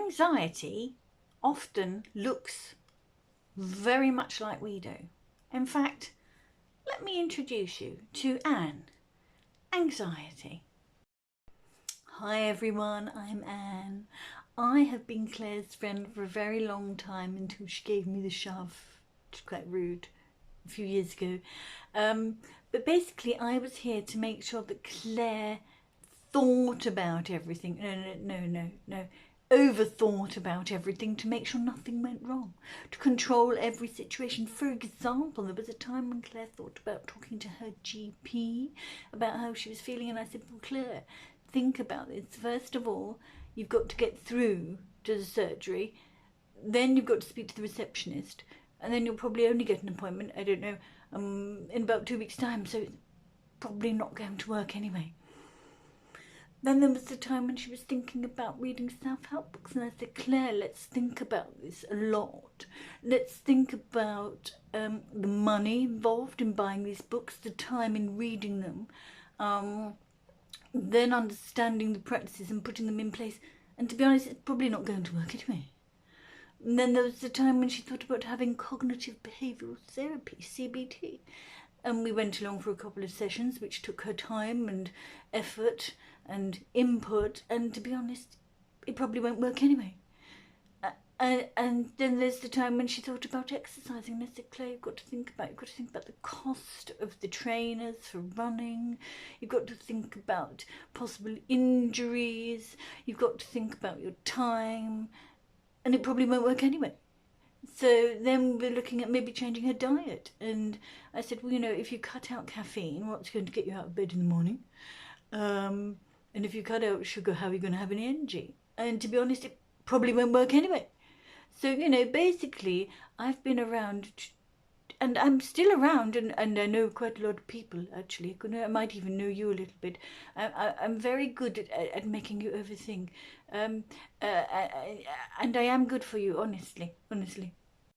Anxiety often looks very much like we do. In fact, let me introduce you to Anne. Anxiety. Hi everyone, I'm Anne. I have been Claire's friend for a very long time until she gave me the shove. It's quite rude. A few years ago. But basically I was here to make sure that Claire thought about everything. No. Overthought about everything to make sure nothing went wrong. To control every situation. For example, there was a time when Claire thought about talking to her GP about how she was feeling, and I said, well, Claire, think about this. First of all, you've got to get through to the surgery. Then you've got to speak to the receptionist. And then you'll probably only get an appointment, I don't know, in about 2 weeks' time. So it's probably not going to work anyway. Then there was the time when she was thinking about reading self-help books, and I said, Claire, let's think about this a lot. Let's think about the money involved in buying these books, the time in reading them, then understanding the practices and putting them in place. And to be honest, it's probably not going to work anyway. And then there was the time when she thought about having cognitive behavioural therapy, CBT. And we went along for a couple of sessions, which took her time and effort and input. And to be honest, it probably won't work anyway. And then there's the time when she thought about exercising. And I said, Claire, you've got to think about the cost of the trainers for running. You've got to think about possible injuries. You've got to think about your time. And it probably won't work anyway. So then we're looking at maybe changing her diet. And I said, well, if you cut out caffeine, what's going to get you out of bed in the morning? And if you cut out sugar, how are you going to have any energy? And to be honest, it probably won't work anyway. So, basically, I've been around, and I'm still around, and I know quite a lot of people, actually. I might even know you a little bit. I'm very good at making you overthink. And I am good for you, honestly.